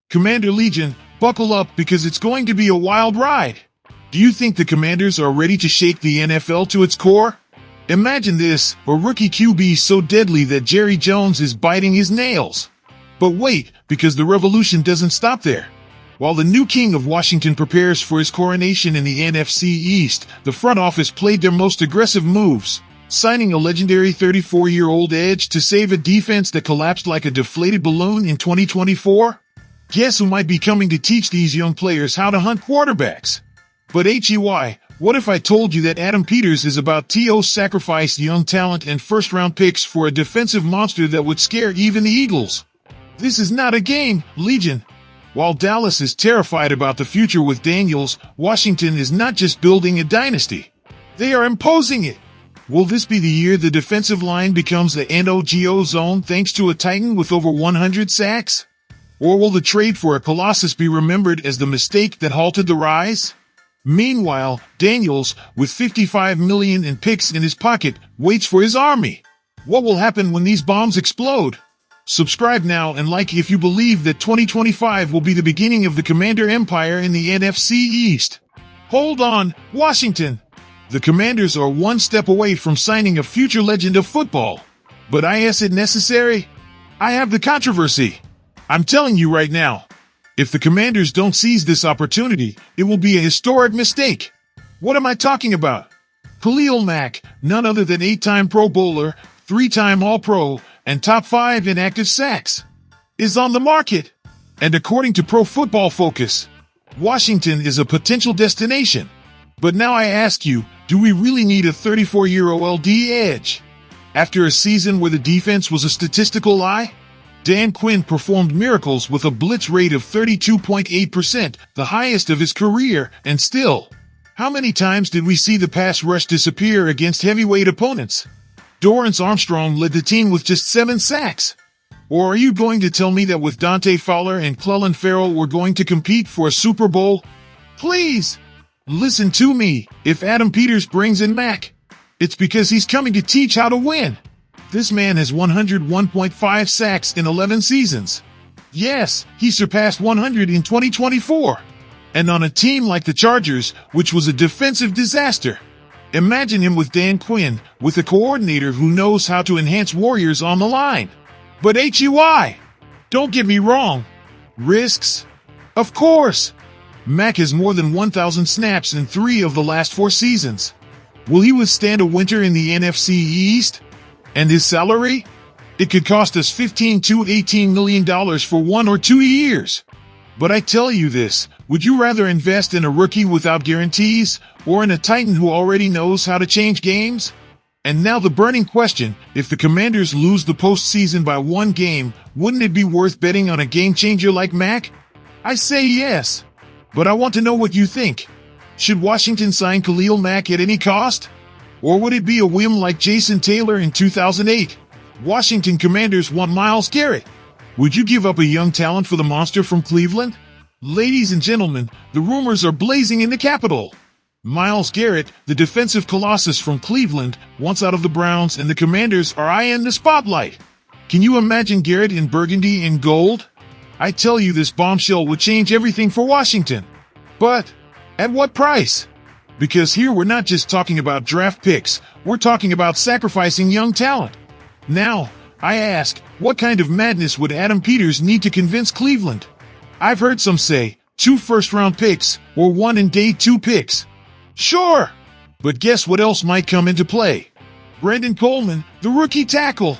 Commander Legion, buckle up because it's going to be a wild ride. Do you think the Commanders are ready to shake the NFL to its core? Imagine this, a rookie QB so deadly that Jerry Jones is biting his nails. But wait, because the revolution doesn't stop there. While the new king of Washington prepares for his coronation in the NFC East, the front office played their most aggressive moves, signing a legendary 34-year-old edge to save a defense that collapsed like a deflated balloon in 2024. Guess who might be coming to teach these young players how to hunt quarterbacks? But what if I told you that Adam Peters is about to sacrifice young talent and first-round picks for a defensive monster that would scare even the Eagles? This is not a game, Legion. While Dallas is terrified about the future with Daniels, Washington is not just building a dynasty. They are imposing it. Will this be the year the defensive line becomes the NOGO zone thanks to a Titan with over 100 sacks? Or will the trade for a Colossus be remembered as the mistake that halted the rise? Meanwhile, Daniels, with $55 million in picks in his pocket, waits for his army. What will happen when these bombs explode? Subscribe now and like if you believe that 2025 will be the beginning of the Commander Empire in the NFC East. Hold on, Washington! The Commanders are one step away from signing a future legend of football. But is it necessary? I have the controversy. I'm telling you right now. If the Commanders don't seize this opportunity, it will be a historic mistake. What am I talking about? Khalil Mack, none other than 8-time Pro Bowler, 3-time All-Pro, and top 5 in active sacks, is on the market. And according to Pro Football Focus, Washington is a potential destination. But now I ask you, do we really need a 34-year-old edge? After a season where the defense was a statistical lie? Dan Quinn performed miracles with a blitz rate of 32.8%, the highest of his career, and still, how many times did we see the pass rush disappear against heavyweight opponents? Dorrance Armstrong led the team with just 7 sacks. Or are you going to tell me that with Dante Fowler and Clelin Ferrell we're going to compete for a Super Bowl? Please, listen to me. If Adam Peters brings in Mack, it's because he's coming to teach how to win. This man has 101.5 sacks in 11 seasons. Yes, he surpassed 100 in 2024. And on a team like the Chargers, which was a defensive disaster. Imagine him with Dan Quinn, with a coordinator who knows how to enhance Warriors on the line. But don't get me wrong. Risks? Of course. Mack has more than 1,000 snaps in 3 of the last 4 seasons. Will he withstand a winter in the NFC East? And his salary? It could cost us $15 to $18 million for 1 or 2 years. But I tell you this, would you rather invest in a rookie without guarantees, or in a Titan who already knows how to change games? And now the burning question, if the Commanders lose the postseason by 1 game, wouldn't it be worth betting on a game-changer like Mack? I say yes. But I want to know what you think. Should Washington sign Khalil Mack at any cost? Or would it be a whim like Jason Taylor in 2008? Washington Commanders want Myles Garrett. Would you give up a young talent for the monster from Cleveland? Ladies and gentlemen, the rumors are blazing in the capital. Myles Garrett, the defensive colossus from Cleveland, wants out of the Browns and the Commanders are eyeing the spotlight. Can you imagine Garrett in burgundy and gold? I tell you this bombshell would change everything for Washington. But at what price? Because here we're not just talking about draft picks, we're talking about sacrificing young talent. Now, I ask, what kind of madness would Adam Peters need to convince Cleveland? I've heard some say, 2 first-round picks, or 1 and day 2 picks. Sure! But guess what else might come into play? Brendan Coleman, the rookie tackle.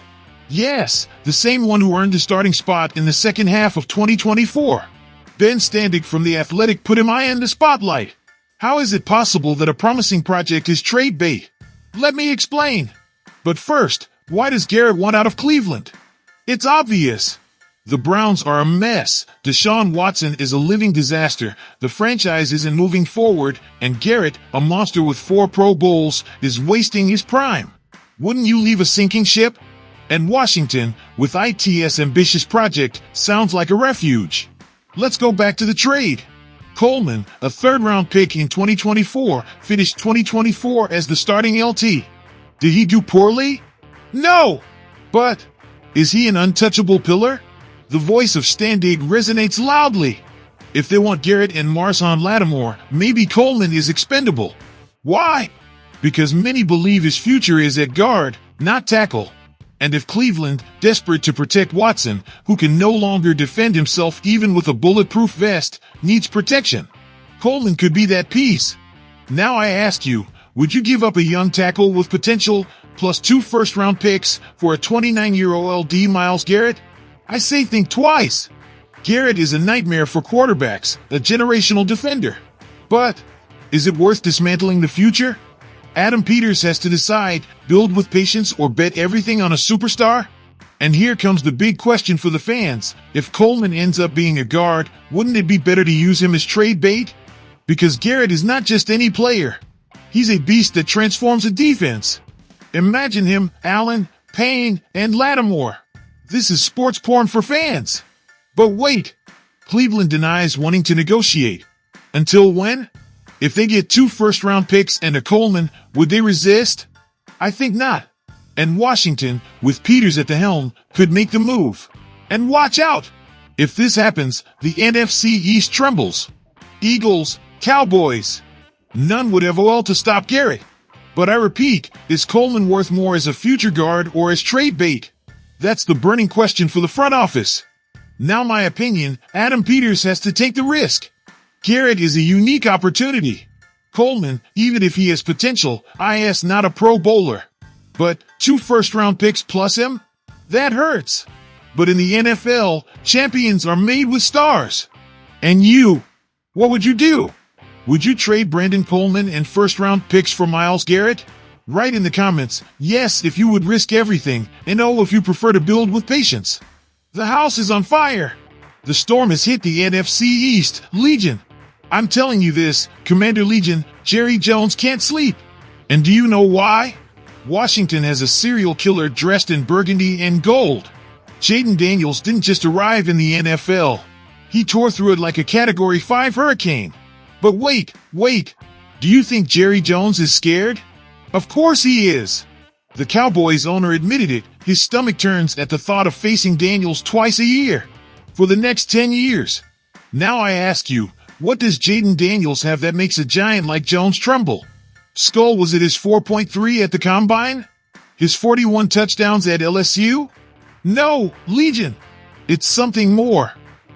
Yes, the same one who earned the starting spot in the second half of 2024. Ben Standig from The Athletic put him in the spotlight. How is it possible that a promising project is trade bait? Let me explain. But first, why does Garrett want out of Cleveland? It's obvious. The Browns are a mess. Deshaun Watson is a living disaster. The franchise isn't moving forward, and Garrett, a monster with 4 Pro Bowls, is wasting his prime. Wouldn't you leave a sinking ship? And Washington, with its ambitious project, sounds like a refuge. Let's go back to the trade. Coleman, a 3rd-round pick in 2024, finished 2024 as the starting LT. Did he do poorly? No! But is he an untouchable pillar? The voice of Standate resonates loudly. If they want Garrett and Marson Lattimore, maybe Coleman is expendable. Why? Because many believe his future is at guard, not tackle. And if Cleveland, desperate to protect Watson, who can no longer defend himself even with a bulletproof vest, needs protection, Coleman could be that piece. Now I ask you, would you give up a young tackle with potential plus 2 first-round picks for a 29-year-old LD Myles Garrett? I say think twice. Garrett is a nightmare for quarterbacks, a generational defender. But is it worth dismantling the future? Adam Peters has to decide, build with patience or bet everything on a superstar? And here comes the big question for the fans. If Coleman ends up being a guard, wouldn't it be better to use him as trade bait? Because Garrett is not just any player. He's a beast that transforms a defense. Imagine him, Allen, Payne, and Lattimore. This is sports porn for fans. But wait, Cleveland denies wanting to negotiate. Until when? If they get 2 first-round picks and a Coleman, would they resist? I think not. And Washington, with Peters at the helm, could make the move. And watch out! If this happens, the NFC East trembles. Eagles, Cowboys. None would have oil to stop Garrett. But I repeat, is Coleman worth more as a future guard or as trade bait? That's the burning question for the front office. Now my opinion, Adam Peters has to take the risk. Garrett is a unique opportunity. Coleman, even if he has potential, is not a Pro Bowler. But 2 first-round picks plus him? That hurts. But in the NFL, champions are made with stars. And you, what would you do? Would you trade Brandon Coleman and first-round picks for Myles Garrett? Write in the comments, yes if you would risk everything, and no if you prefer to build with patience. The house is on fire. The storm has hit the NFC East, Legion. I'm telling you this, Commander Legion, Jerry Jones can't sleep. And do you know why? Washington has a serial killer dressed in burgundy and gold. Jaden Daniels didn't just arrive in the NFL. He tore through it like a Category 5 hurricane. But wait. Do you think Jerry Jones is scared? Of course he is. The Cowboys owner admitted it. His stomach turns at the thought of facing Daniels twice a year for the next 10 years. Now I ask you, what does Jaden Daniels have that makes a giant like Jones tremble? Skull, was it his 4.3 at the Combine? His 41 touchdowns at LSU? No, Legion. It's something more.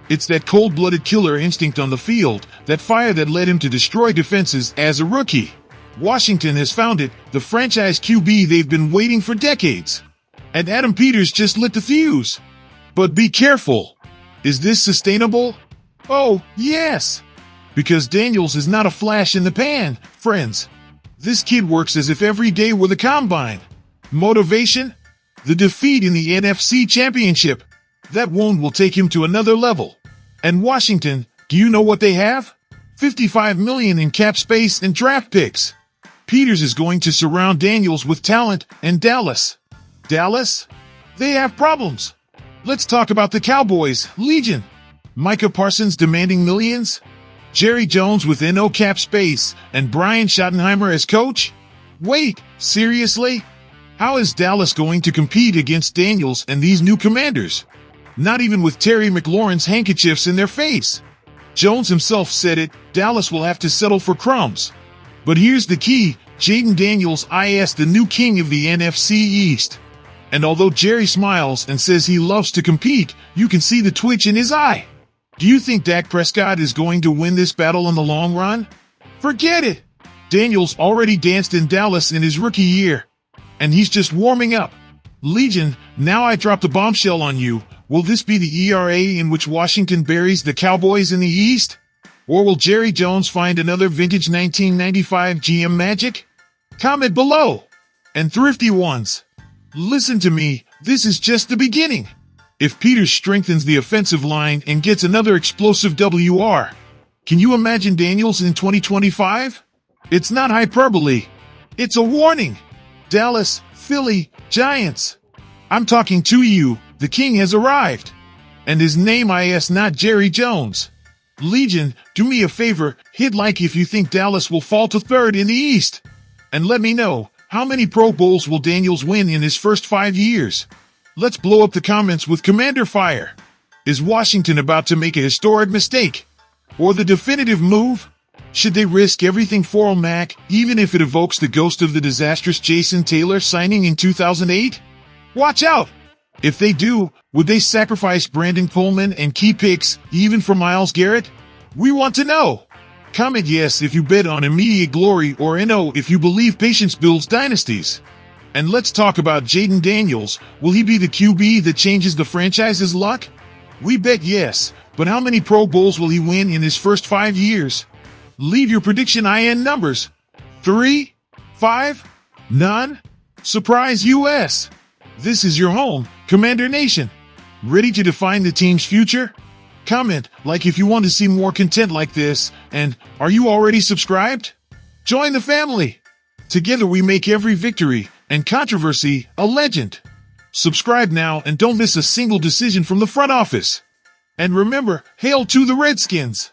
It's that cold-blooded killer instinct on the field, that fire that led him to destroy defenses as a rookie. Washington has found it, the franchise QB they've been waiting for decades. And Adam Peters just lit the fuse. But be careful. Is this sustainable? Oh, yes. Because Daniels is not a flash in the pan, friends. This kid works as if every day were the Combine. Motivation? The defeat in the NFC Championship. That wound will take him to another level. And Washington, do you know what they have? $55 million in cap space and draft picks. Peters is going to surround Daniels with talent, and Dallas. Dallas? They have problems. Let's talk about the Cowboys, Legion. Micah Parsons demanding millions? Jerry Jones with no cap space, and Brian Schottenheimer as coach? Wait, seriously? How is Dallas going to compete against Daniels and these new commanders? Not even with Terry McLaurin's handkerchiefs in their face. Jones himself said it, Dallas will have to settle for crumbs. But here's the key, Jaden Daniels is the new king of the NFC East. And although Jerry smiles and says he loves to compete, you can see the twitch in his eye. Do you think Dak Prescott is going to win this battle in the long run? Forget it! Daniels already danced in Dallas in his rookie year. And he's just warming up. Legion, now I drop the bombshell on you. Will this be the ERA in which Washington buries the Cowboys in the East? Or will Jerry Jones find another vintage 1995 GM magic? Comment below. And thrifty ones, listen to me, this is just the beginning. If Peters strengthens the offensive line and gets another explosive WR, can you imagine Daniels in 2025? It's not hyperbole. It's a warning. Dallas, Philly, Giants. I'm talking to you, the king has arrived. And his name is not Jerry Jones. Legion, do me a favor, hit like if you think Dallas will fall to third in the East. And let me know, how many Pro Bowls will Daniels win in his first 5 years? Let's blow up the comments with Commander Fire. Is Washington about to make a historic mistake? Or the definitive move? Should they risk everything for Mac, even if it evokes the ghost of the disastrous Jason Taylor signing in 2008? Watch out! If they do, would they sacrifice Brandon Coleman and key picks, even for Myles Garrett? We want to know! Comment yes if you bet on immediate glory, or no if you believe patience builds dynasties. And let's talk about Jaden Daniels. Will he be the QB that changes the franchise's luck? We bet yes, but how many Pro Bowls will he win in his first 5 years? Leave your prediction in numbers. 3, 5, none? Surprise US! This is your home, Commander Nation. Ready to define the team's future? Comment, like if you want to see more content like this, and are you already subscribed? Join the family! Together we make every victory and controversy a legend. Subscribe now and don't miss a single decision from the front office. And remember, hail to the Redskins!